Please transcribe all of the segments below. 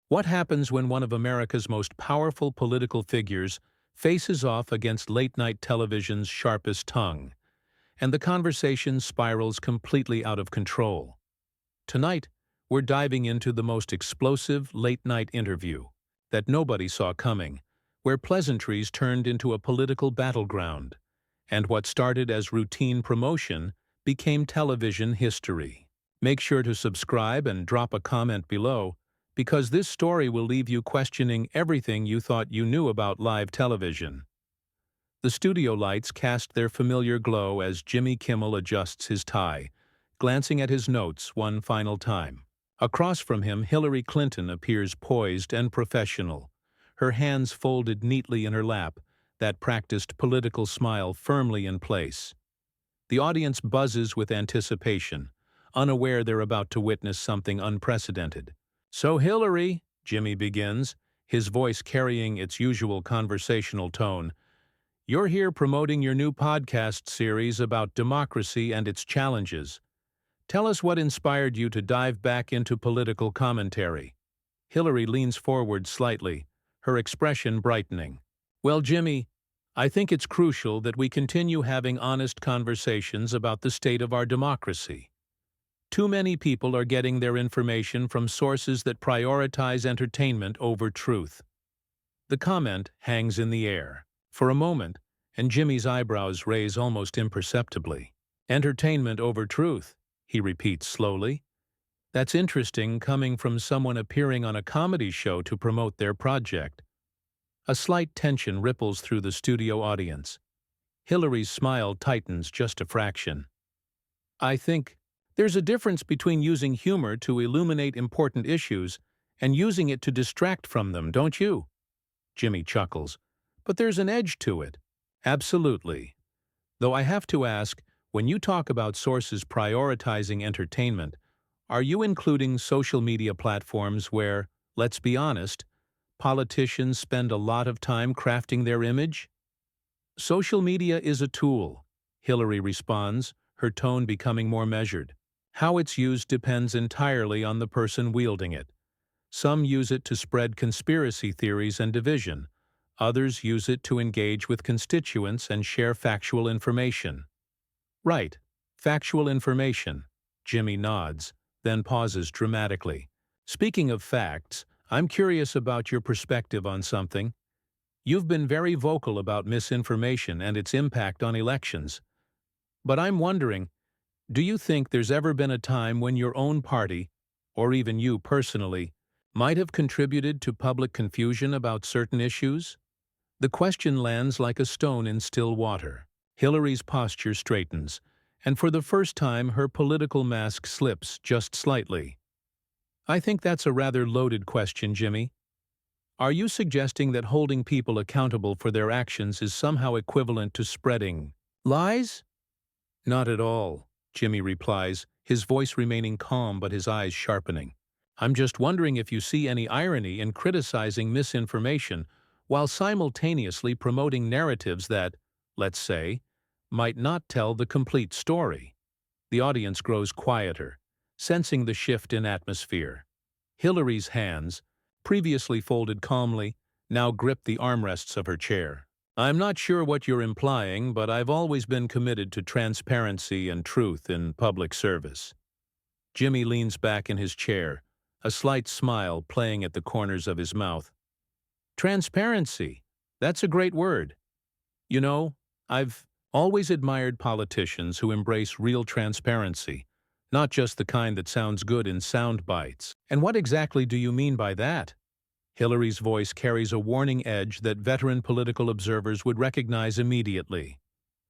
What happens when one of America's most powerful political figures faces off against late-night television's sharpest tongue, and the conversation spirals completely out of control? Tonight, we're diving into the most explosive late-night interview that nobody saw coming, where pleasantries turned into a political battleground, and what started as routine promotion became television history. Make sure to subscribe and drop a comment below, because this story will leave you questioning everything you thought you knew about live television. The studio lights cast their familiar glow as Jimmy Kimmel adjusts his tie, glancing at his notes one final time. Across from him, Hillary Clinton appears poised and professional, her hands folded neatly in her lap, that practiced political smile firmly in place. The audience buzzes with anticipation, unaware they're about to witness something unprecedented. "So Hillary," Jimmy begins, his voice carrying its usual conversational tone, "you're here promoting your new podcast series about democracy and its challenges. Tell us what inspired you to dive back into political commentary." Hillary leans forward slightly, her expression brightening. "Well, Jimmy, I think it's crucial that we continue having honest conversations about the state of our democracy. Too many people are getting their information from sources that prioritize entertainment over truth." The comment hangs in the air for a moment, and Jimmy's eyebrows raise almost imperceptibly. "Entertainment over truth," he repeats slowly. "That's interesting coming from someone appearing on a comedy show to promote their project." A slight tension ripples through the studio audience. Hillary's smile tightens just a fraction. "I think there's a difference between using humor to illuminate important issues and using it to distract from them, don't you?" Jimmy chuckles. "But there's an edge to it." "Absolutely. Though I have to ask, when you talk about sources prioritizing entertainment, are you including social media platforms where, let's be honest, politicians spend a lot of time crafting their image?" "Social media is a tool," Hillary responds, her tone becoming more measured. "How it's used depends entirely on the person wielding it. Some use it to spread conspiracy theories and division. Others use it to engage with constituents and share factual information." "Right, factual information," Jimmy nods, then pauses dramatically. "Speaking of facts, I'm curious about your perspective on something. You've been very vocal about misinformation and its impact on elections. But I'm wondering, do you think there's ever been a time when your own party, or even you personally, might have contributed to public confusion about certain issues?" The question lands like a stone in still water. Hillary's posture straightens, and for the first time her political mask slips just slightly. "I think that's a rather loaded question, Jimmy. Are you suggesting that holding people accountable for their actions is somehow equivalent to spreading lies?" "Not at all," Jimmy replies, his voice remaining calm but his eyes sharpening. "I'm just wondering if you see any irony in criticizing misinformation while simultaneously promoting narratives that, let's say, might not tell the complete story." The audience grows quieter, sensing the shift in atmosphere. Hillary's hands, previously folded calmly, now grip the armrests of her chair. "I'm not sure what you're implying, but I've always been committed to transparency and truth in public service." Jimmy leans back in his chair, a slight smile playing at the corners of his mouth. "Transparency, that's a great word. You know, I've always admired politicians who embrace real transparency, not just the kind that sounds good in sound bites." "And what exactly do you mean by that?" Hillary's voice carries a warning edge that veteran political observers would recognize immediately.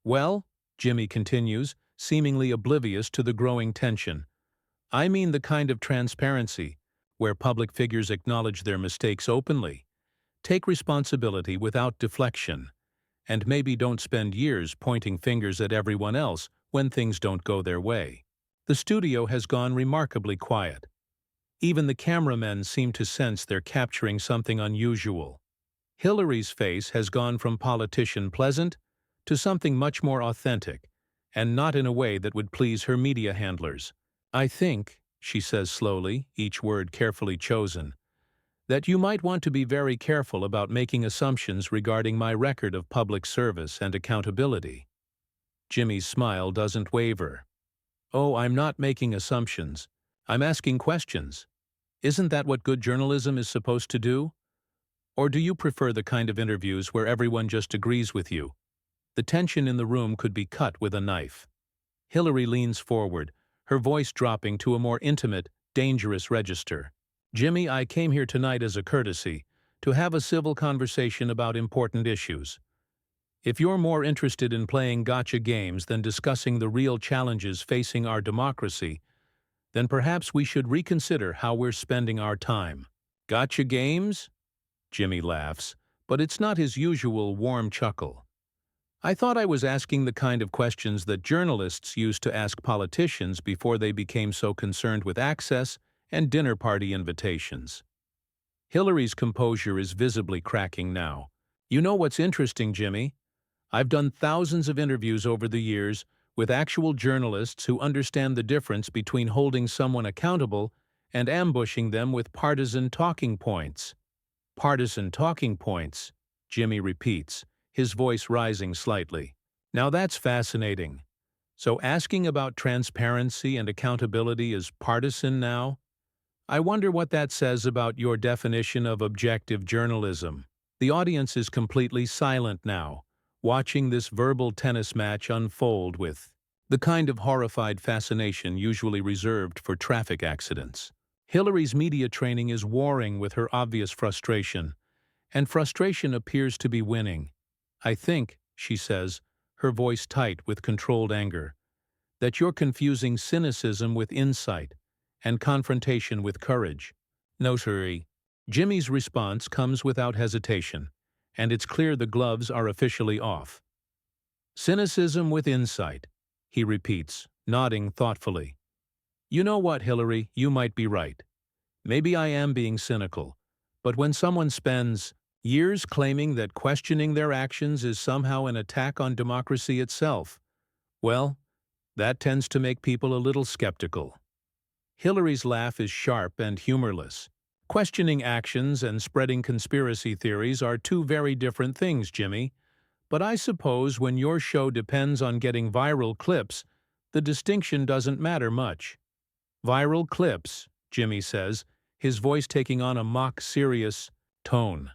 "Well," Jimmy continues, seemingly oblivious to the growing tension, "I mean the kind of transparency where public figures acknowledge their mistakes openly, take responsibility without deflection, and maybe don't spend years pointing fingers at everyone else when things don't go their way." The studio has gone remarkably quiet. Even the cameramen seem to sense they're capturing something unusual. Hillary's face has gone from politician pleasant to something much more authentic, and not in a way that would please her media handlers. "I think," she says slowly, each word carefully chosen, that you might want to be very careful about making assumptions regarding my record of public service and accountability. Jimmy's smile doesn't waver. Oh, I'm not making assumptions. I'm asking questions. Isn't that what good journalism is supposed to do? Or do you prefer the kind of interviews where everyone just agrees with you? The tension in the room could be cut with a knife. Hillary leans forward, her voice dropping to a more intimate, dangerous register. Jimmy, I came here tonight as a courtesy, to have a civil conversation about important issues. If you're more interested in playing gotcha games than discussing the real challenges facing our democracy, then perhaps we should reconsider how we're spending our time. Gotcha games? Jimmy laughs, but it's not his usual warm chuckle. I thought I was asking the kind of questions that journalists used to ask politicians before they became so concerned with access and dinner party invitations. Hillary's composure is visibly cracking now. You know what's interesting, Jimmy? I've done thousands of interviews over the years with actual journalists who understand the difference between holding someone accountable and ambushing them with partisan talking points. Partisan talking points, Jimmy repeats, his voice rising slightly. Now that's fascinating. So asking about transparency and accountability is partisan now? I wonder what that says about your definition of objective journalism. The audience is completely silent now, watching this verbal tennis match unfold with the kind of horrified fascination usually reserved for traffic accidents. Hillary's media training is warring with her obvious frustration, and frustration appears to be winning. I think, she says, her voice tight with controlled anger, that you're confusing cynicism with insight and confrontation with courage. Notary. Jimmy's response comes without hesitation, and it's clear the gloves are officially off. Cynicism with insight, he repeats, nodding thoughtfully. You know what, Hillary, you might be right. Maybe I am being cynical, but when someone spends years claiming that questioning their actions is somehow an attack on democracy itself, well, that tends to make people a little skeptical. Hillary's laugh is sharp and humorless. Questioning actions and spreading conspiracy theories are two very different things, Jimmy. But I suppose when your show depends on getting viral clips, the distinction doesn't matter much. Viral clips, Jimmy says, his voice taking on a mock-serious tone.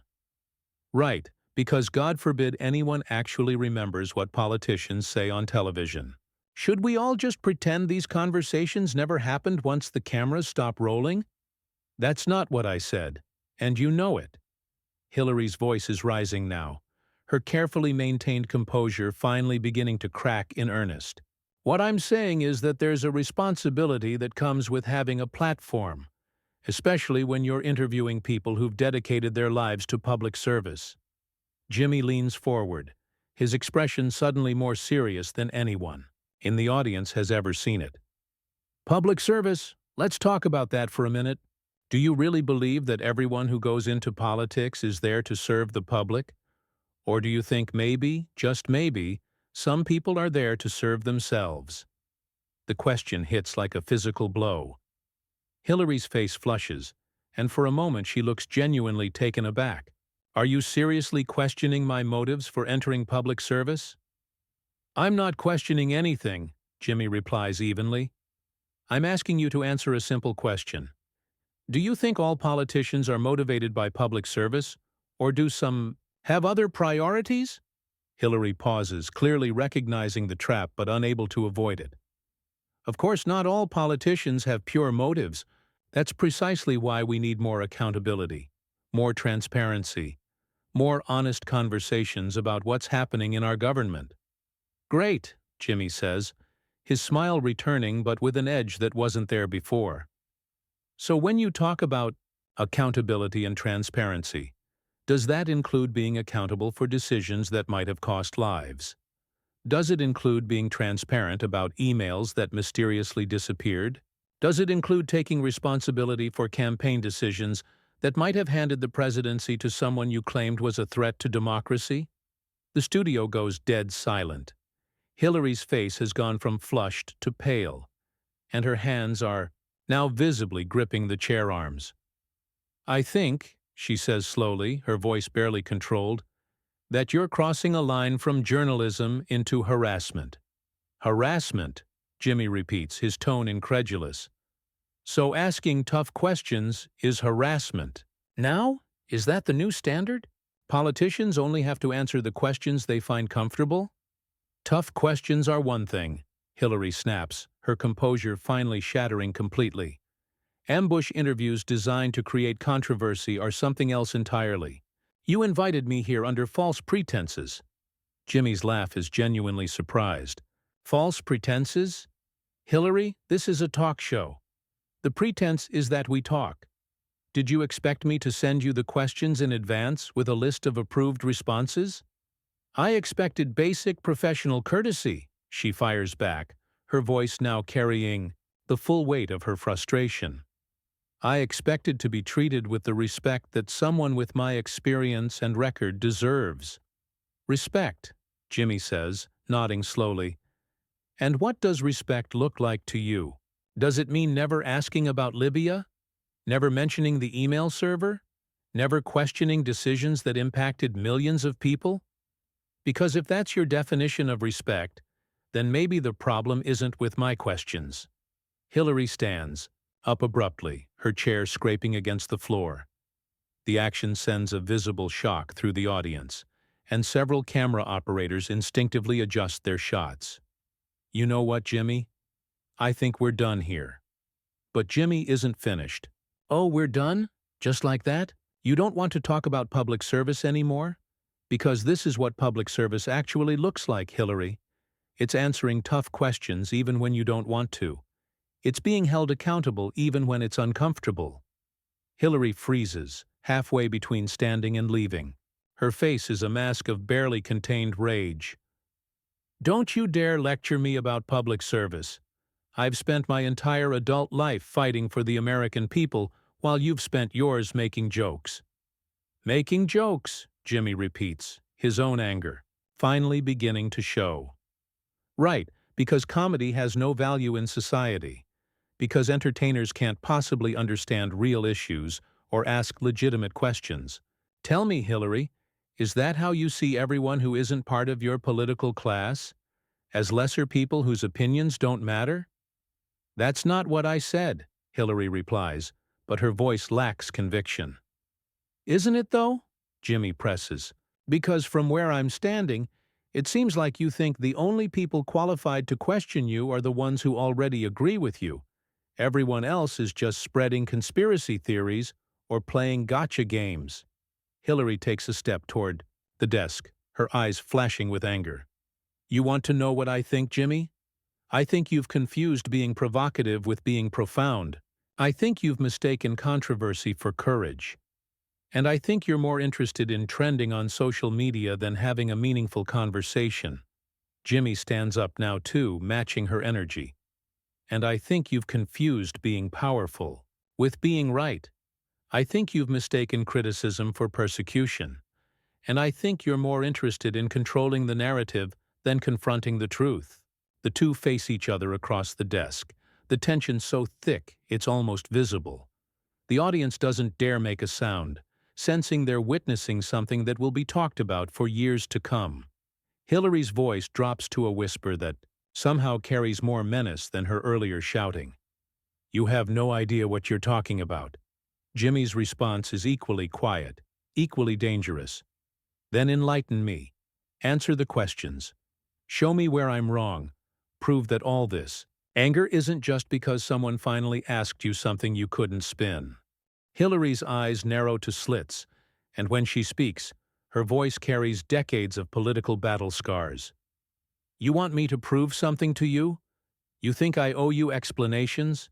Right, because God forbid anyone actually remembers what politicians say on television. Should we all just pretend these conversations never happened once the cameras stop rolling? That's not what I said, and you know it. Hillary's voice is rising now, her carefully maintained composure finally beginning to crack in earnest. What I'm saying is that there's a responsibility that comes with having a platform, especially when you're interviewing people who've dedicated their lives to public service. Jimmy leans forward, his expression suddenly more serious than anyone in the audience has ever seen it. Public service, let's talk about that for a minute. Do you really believe that everyone who goes into politics is there to serve the public? Or do you think maybe, just maybe, some people are there to serve themselves? The question hits like a physical blow. Hillary's face flushes, and for a moment she looks genuinely taken aback. Are you seriously questioning my motives for entering public service? I'm not questioning anything, Jimmy replies evenly. I'm asking you to answer a simple question. Do you think all politicians are motivated by public service, or do some have other priorities? Hillary pauses, clearly recognizing the trap but unable to avoid it. Of course, not all politicians have pure motives. That's precisely why we need more accountability, more transparency, more honest conversations about what's happening in our government. Great, Jimmy says, his smile returning but with an edge that wasn't there before. So when you talk about accountability and transparency, does that include being accountable for decisions that might have cost lives? Does it include being transparent about emails that mysteriously disappeared? Does it include taking responsibility for campaign decisions that might have handed the presidency to someone you claimed was a threat to democracy? The studio goes dead silent. Hillary's face has gone from flushed to pale, and her hands are now visibly gripping the chair arms. I think, she says slowly, her voice barely controlled, that you're crossing a line from journalism into harassment. Harassment, Jimmy repeats, his tone incredulous. So asking tough questions is harassment. Now? Is that the new standard? Politicians only have to answer the questions they find comfortable? Tough questions are one thing, Hillary snaps, her composure finally shattering completely. Ambush interviews designed to create controversy are something else entirely. You invited me here under false pretenses. Jimmy's laugh is genuinely surprised. False pretenses? Hillary, this is a talk show. The pretense is that we talk. Did you expect me to send you the questions in advance with a list of approved responses? I expected basic professional courtesy, she fires back, her voice now carrying the full weight of her frustration. I expected to be treated with the respect that someone with my experience and record deserves. Respect, Jimmy says, nodding slowly. And what does respect look like to you? Does it mean never asking about Libya? Never mentioning the email server? Never questioning decisions that impacted millions of people? Because if that's your definition of respect, then maybe the problem isn't with my questions. Hillary stands, up abruptly, her chair scraping against the floor. The action sends a visible shock through the audience, and several camera operators instinctively adjust their shots. You know what, Jimmy? I think we're done here. But Jimmy isn't finished. Oh, we're done? Just like that? You don't want to talk about public service anymore? Because this is what public service actually looks like, Hillary. It's answering tough questions even when you don't want to. It's being held accountable even when it's uncomfortable. Hillary freezes, halfway between standing and leaving. Her face is a mask of barely contained rage. Don't you dare lecture me about public service. I've spent my entire adult life fighting for the American people while you've spent yours making jokes. Making jokes, Jimmy repeats, his own anger finally beginning to show. Right, because comedy has no value in society. Because entertainers can't possibly understand real issues or ask legitimate questions. Tell me, Hillary, is that how you see everyone who isn't part of your political class? As lesser people whose opinions don't matter? That's not what I said, Hillary replies, but her voice lacks conviction. Isn't it, though? Jimmy presses. Because from where I'm standing, it seems like you think the only people qualified to question you are the ones who already agree with you. Everyone else is just spreading conspiracy theories or playing gotcha games. Hillary takes a step toward the desk, her eyes flashing with anger. You want to know what I think, Jimmy? I think you've confused being provocative with being profound. I think you've mistaken controversy for courage. And I think you're more interested in trending on social media than having a meaningful conversation. Jimmy stands up now too, matching her energy. And I think you've confused being powerful with being right. I think you've mistaken criticism for persecution. And I think you're more interested in controlling the narrative than confronting the truth. The two face each other across the desk, the tension so thick it's almost visible. The audience doesn't dare make a sound, sensing they're witnessing something that will be talked about for years to come. Hillary's voice drops to a whisper that somehow carries more menace than her earlier shouting. You have no idea what you're talking about. Jimmy's response is equally quiet, equally dangerous. Then enlighten me. Answer the questions. Show me where I'm wrong. Prove that all this anger isn't just because someone finally asked you something you couldn't spin. Hillary's eyes narrow to slits, and when she speaks, her voice carries decades of political battle scars. You want me to prove something to you? You think I owe you explanations?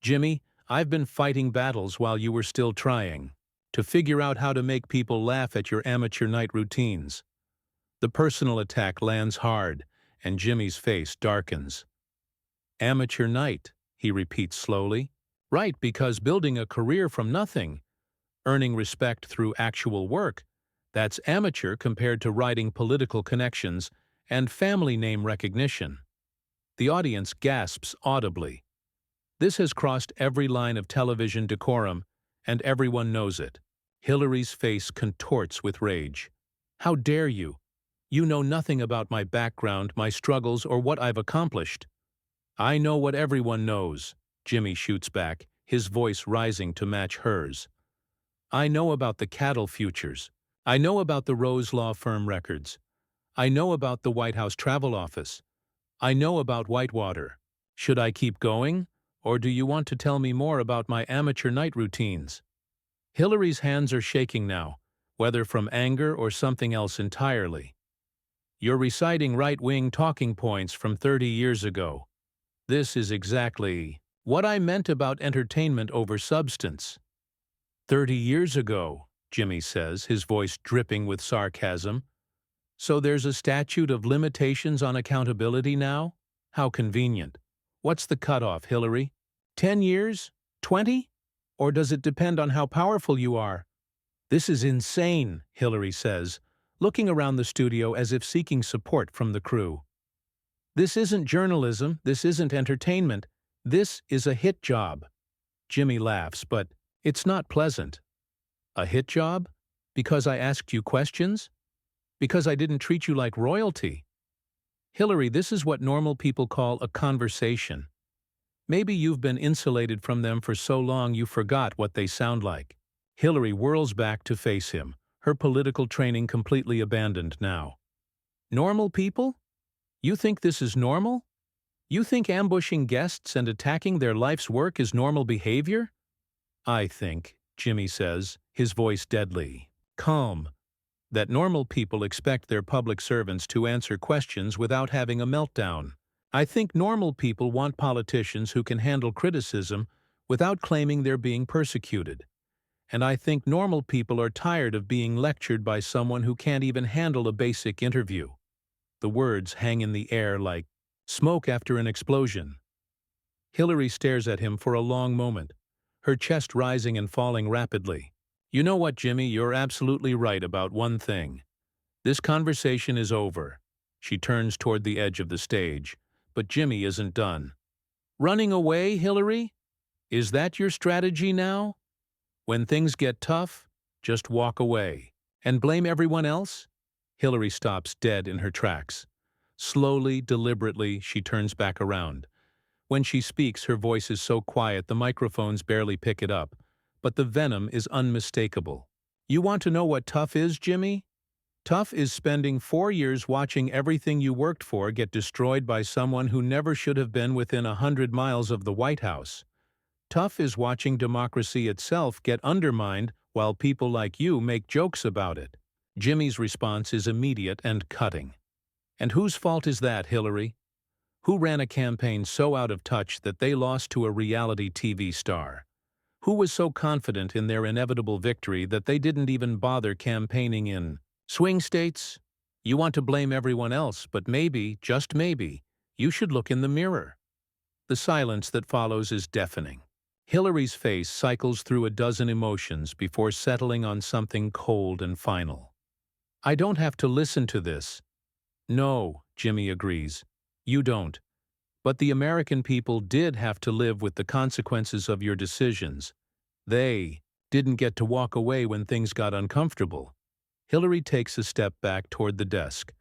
Jimmy, I've been fighting battles while you were still trying to figure out how to make people laugh at your amateur night routines. The personal attack lands hard, and Jimmy's face darkens. Amateur night, he repeats slowly. Right, because building a career from nothing, earning respect through actual work, that's amateur compared to writing political connections and family name recognition. The audience gasps audibly. This has crossed every line of television decorum, and everyone knows it. Hillary's face contorts with rage. How dare you? You know nothing about my background, my struggles, or what I've accomplished. I know what everyone knows, Jimmy shoots back, his voice rising to match hers. I know about the cattle futures. I know about the Rose Law Firm records. I know about the White House Travel Office. I know about Whitewater. Should I keep going, or do you want to tell me more about my amateur night routines? Hillary's hands are shaking now, whether from anger or something else entirely. You're reciting right-wing talking points from 30 years ago. This is exactly what I meant about entertainment over substance. 30 years ago, Jimmy says, his voice dripping with sarcasm. So there's a statute of limitations on accountability now? How convenient. What's the cutoff, Hillary? 10 years? 20? Or does it depend on how powerful you are? This is insane, Hillary says, looking around the studio as if seeking support from the crew. This isn't journalism, this isn't entertainment, this is a hit job. Jimmy laughs, but it's not pleasant. A hit job? Because I asked you questions? Because I didn't treat you like royalty? Hillary, this is what normal people call a conversation. Maybe you've been insulated from them for so long you forgot what they sound like. Hillary whirls back to face him, her political training completely abandoned now. Normal people? You think this is normal? You think ambushing guests and attacking their life's work is normal behavior? I think, Jimmy says, his voice deadly calm, that normal people expect their public servants to answer questions without having a meltdown. I think normal people want politicians who can handle criticism without claiming they're being persecuted. And I think normal people are tired of being lectured by someone who can't even handle a basic interview. The words hang in the air like smoke after an explosion. Hillary stares at him for a long moment, her chest rising and falling rapidly. You know what, Jimmy, you're absolutely right about one thing. This conversation is over. She turns toward the edge of the stage, but Jimmy isn't done. Running away, Hillary? Is that your strategy now? When things get tough, just walk away. And blame everyone else? Hillary stops dead in her tracks. Slowly, deliberately, she turns back around. When she speaks, her voice is so quiet the microphones barely pick it up, but the venom is unmistakable. You want to know what tough is, Jimmy? Tough is spending 4 years watching everything you worked for get destroyed by someone who never should have been within 100 miles of the White House. Tough is watching democracy itself get undermined while people like you make jokes about it. Jimmy's response is immediate and cutting. And whose fault is that, Hillary? Who ran a campaign so out of touch that they lost to a reality TV star? Who was so confident in their inevitable victory that they didn't even bother campaigning in swing states? You want to blame everyone else, but maybe, just maybe, you should look in the mirror. The silence that follows is deafening. Hillary's face cycles through a dozen emotions before settling on something cold and final. I don't have to listen to this. No, Jimmy agrees. You don't. But the American people did have to live with the consequences of your decisions. They didn't get to walk away when things got uncomfortable. Hillary takes a step back toward the desk,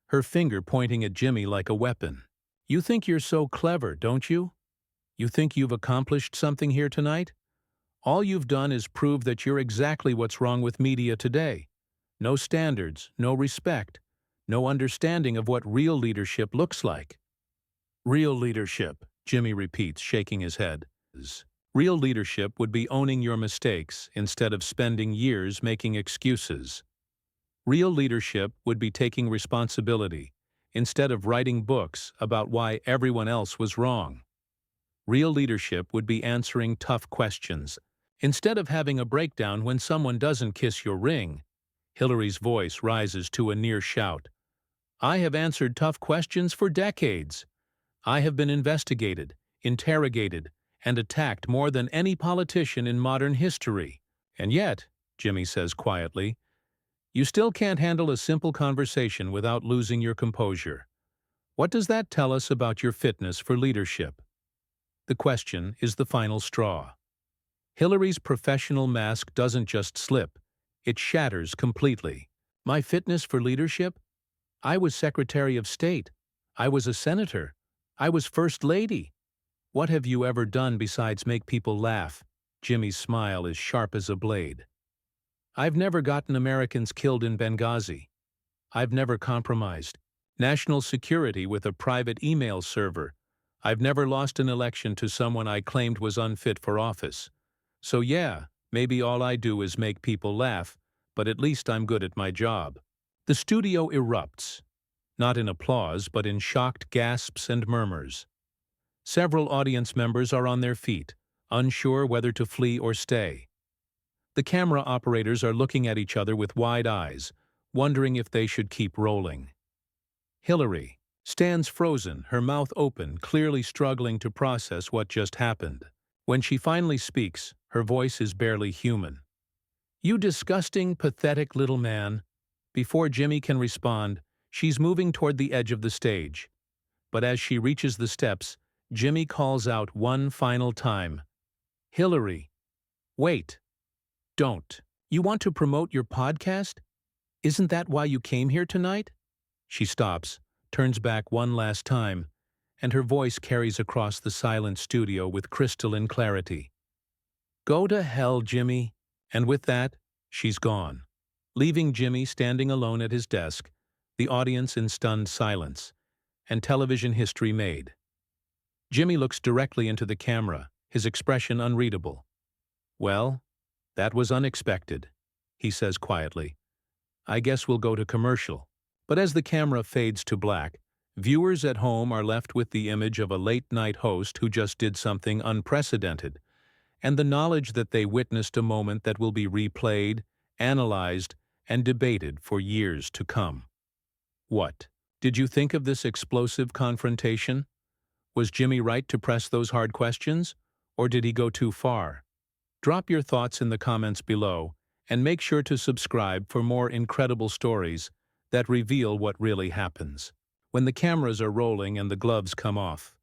her finger pointing at Jimmy like a weapon. You think you're so clever, don't you? You think you've accomplished something here tonight? All you've done is prove that you're exactly what's wrong with media today. No standards, no respect, no understanding of what real leadership looks like. Real leadership, Jimmy repeats, shaking his head. Real leadership would be owning your mistakes instead of spending years making excuses. Real leadership would be taking responsibility instead of writing books about why everyone else was wrong. Real leadership would be answering tough questions instead of having a breakdown when someone doesn't kiss your ring. Hillary's voice rises to a near shout. I have answered tough questions for decades. I have been investigated, interrogated, and attacked more than any politician in modern history. And yet, Jimmy says quietly, you still can't handle a simple conversation without losing your composure. What does that tell us about your fitness for leadership? The question is the final straw. Hillary's professional mask doesn't just slip, It shatters completely. My fitness for leadership? I was Secretary of State. I was a senator. I was First Lady. What have you ever done besides make people laugh? Jimmy's smile is sharp as a blade. I've never gotten Americans killed in Benghazi. I've never compromised national security with a private email server. I've never lost an election to someone I claimed was unfit for office. So yeah, maybe all I do is make people laugh, but at least I'm good at my job. The studio erupts, not in applause but in shocked gasps and murmurs. Several audience members are on their feet, unsure whether to flee or stay. The camera operators are looking at each other with wide eyes, wondering if they should keep rolling. Hillary stands frozen, her mouth open, clearly struggling to process what just happened. When she finally speaks, her voice is barely human. "You disgusting, pathetic little man." Before Jimmy can respond, she's moving toward the edge of the stage. But as she reaches the steps, Jimmy calls out one final time. "Hillary, wait. Don't. You want to promote your podcast? Isn't that why you came here tonight?" She stops, turns back one last time, and her voice carries across the silent studio with crystalline clarity. "Go to hell, Jimmy." And with that, she's gone, leaving Jimmy standing alone at his desk, the audience in stunned silence, and television history made. Jimmy looks directly into the camera, his expression unreadable. "Well, that was unexpected," he says quietly. "I guess we'll go to commercial." But as the camera fades to black, viewers at home are left with the image of a late-night host who just did something unprecedented, and the knowledge that they witnessed a moment that will be replayed, analyzed, and debated for years to come. What did you think of this explosive confrontation? Was Jimmy right to press those hard questions, or did he go too far? Drop your thoughts in the comments below, and make sure to subscribe for more incredible stories that reveal what really happens when the cameras are rolling and the gloves come off.